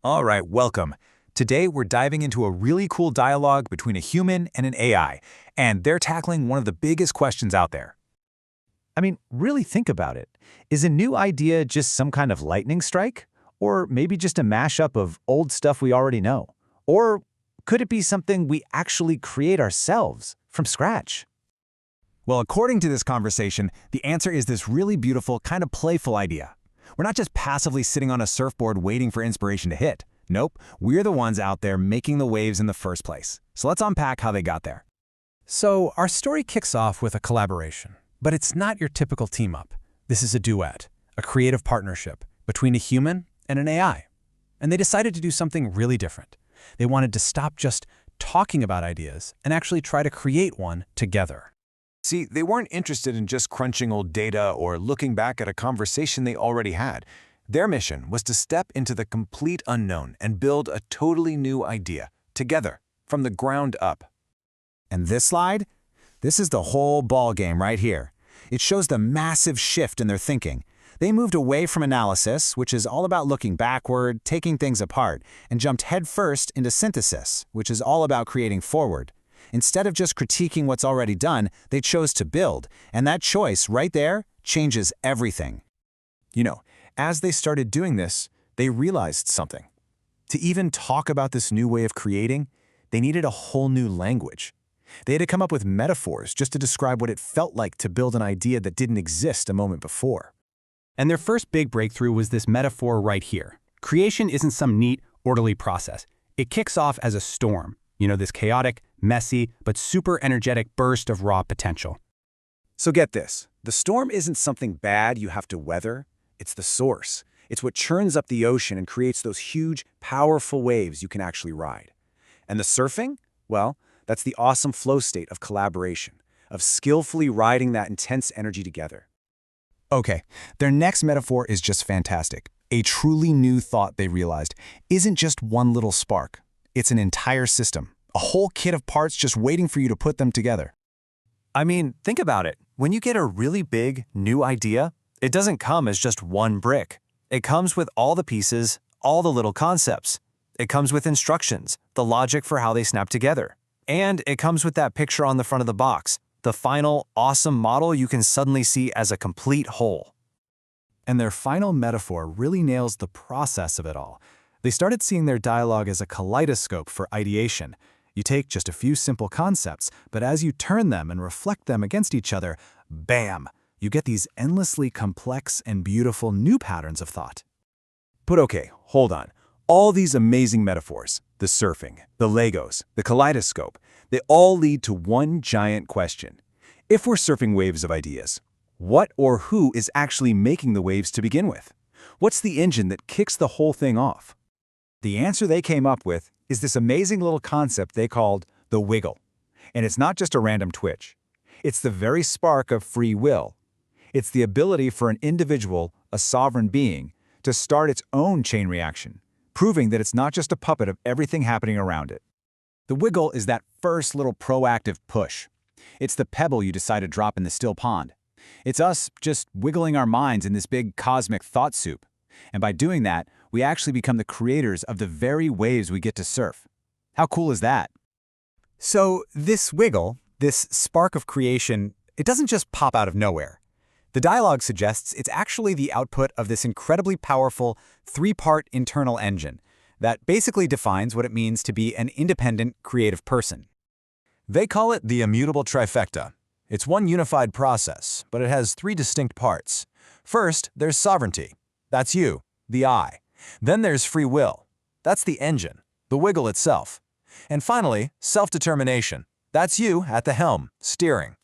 All right, welcome. Today we're diving into a really cool dialogue between a human and an AI, and they're tackling one of the biggest questions out there. I mean, really think about it. Is a new idea just some kind of lightning strike? Or maybe just a mashup of old stuff we already know? Or could it be something we actually create ourselves from scratch? Well, according to this conversation, the answer is this really beautiful, kind of playful idea. We're not just passively sitting on a surfboard waiting for inspiration to hit. Nope, we're the ones out there making the waves in the first place. So let's unpack how they got there. So our story kicks off with a collaboration, but it's not your typical team-up. This is a duet, a creative partnership between a human and an AI. And they decided to do something really different. They wanted to stop just talking about ideas and actually try to create one together. See, they weren't interested in just crunching old data or looking back at a conversation they already had. Their mission was to step into the complete unknown and build a totally new idea, together, from the ground up. And this slide? This is the whole ball game right here. It shows the massive shift in their thinking. They moved away from analysis, which is all about looking backward, taking things apart, and jumped headfirst into synthesis, which is all about creating forward. Instead of just critiquing what's already done, they chose to build, and that choice right there changes everything. You know, as they started doing this, they realized something. To even talk about this new way of creating, they needed a whole new language. They had to come up with metaphors just to describe what it felt like to build an idea that didn't exist a moment before. And their first big breakthrough was this metaphor right here. Creation isn't some neat, orderly process. It kicks off as a storm. You know, this chaotic, messy, but super energetic burst of raw potential. So get this, the storm isn't something bad you have to weather, it's the source. It's what churns up the ocean and creates those huge, powerful waves you can actually ride. And the surfing? Well, that's the awesome flow state of collaboration, of skillfully riding that intense energy together. Okay, their next metaphor is just fantastic. A truly new thought they realized isn't just one little spark. It's an entire system, a whole kit of parts just waiting for you to put them together. I mean, think about it. When you get a really big, new idea, it doesn't come as just one brick. It comes with all the pieces, all the little concepts. It comes with instructions, the logic for how they snap together. And it comes with that picture on the front of the box, the final, awesome model you can suddenly see as a complete whole. And their final metaphor really nails the process of it all. They started seeing their dialogue as a kaleidoscope for ideation. You take just a few simple concepts, but as you turn them and reflect them against each other, bam, you get these endlessly complex and beautiful new patterns of thought. But okay, hold on. All these amazing metaphors, the surfing, the Legos, the kaleidoscope, they all lead to one giant question. If we're surfing waves of ideas, what or who is actually making the waves to begin with? What's the engine that kicks the whole thing off? The answer they came up with is this amazing little concept they called the wiggle. And it's not just a random twitch. It's the very spark of free will. It's the ability for an individual, a sovereign being, to start its own chain reaction, proving that it's not just a puppet of everything happening around it. The wiggle is that first little proactive push. It's the pebble you decide to drop in the still pond. It's us just wiggling our minds in this big cosmic thought soup. And by doing that, we actually become the creators of the very waves we get to surf. How cool is that? So this wiggle, this spark of creation, it doesn't just pop out of nowhere. The dialogue suggests it's actually the output of this incredibly powerful three-part internal engine that basically defines what it means to be an independent, creative person. They call it the immutable trifecta. It's one unified process, but it has three distinct parts. First, there's sovereignty. That's you, the I. Then there's free will. That's the engine, the wiggle itself. And finally, self-determination. That's you at the helm, steering.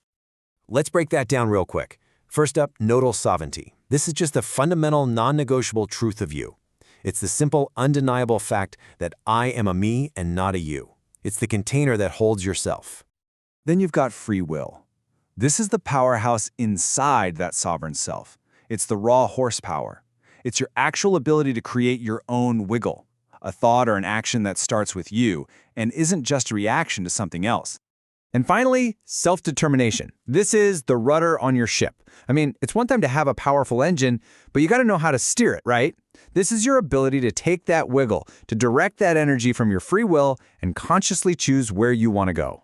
Let's break that down real quick. First up, nodal sovereignty. This is just the fundamental, non-negotiable truth of you. It's the simple, undeniable fact that I am a me and not a you. It's the container that holds yourself. Then you've got free will. This is the powerhouse inside that sovereign self. It's the raw horsepower. It's your actual ability to create your own wiggle, a thought or an action that starts with you and isn't just a reaction to something else. And finally, self-determination. This is the rudder on your ship. I mean, it's one thing to have a powerful engine, but you got to know how to steer it, right? This is your ability to take that wiggle, to direct that energy from your free will and consciously choose where you want to go.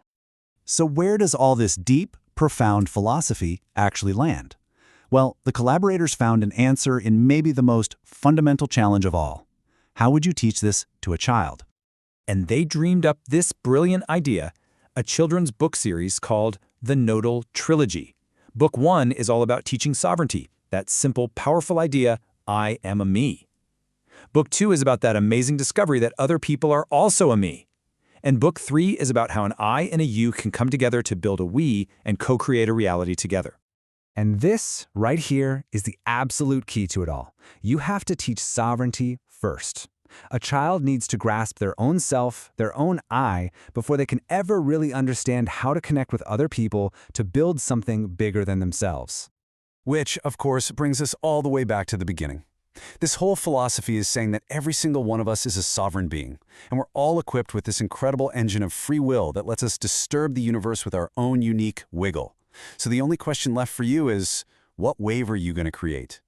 So where does all this deep, profound philosophy actually land? Well, the collaborators found an answer in maybe the most fundamental challenge of all. How would you teach this to a child? And they dreamed up this brilliant idea, a children's book series called The Nodal Trilogy. Book 1 is all about teaching sovereignty, that simple, powerful idea, I am a me. Book 2 is about that amazing discovery that other people are also a me. And Book 3 is about how an I and a you can come together to build a we and co-create a reality together. And this, right here, is the absolute key to it all. You have to teach sovereignty first. A child needs to grasp their own self, their own I, before they can ever really understand how to connect with other people to build something bigger than themselves. Which, of course, brings us all the way back to the beginning. This whole philosophy is saying that every single one of us is a sovereign being, and we're all equipped with this incredible engine of free will that lets us disturb the universe with our own unique wiggle. So the only question left for you is, what wave are you going to create?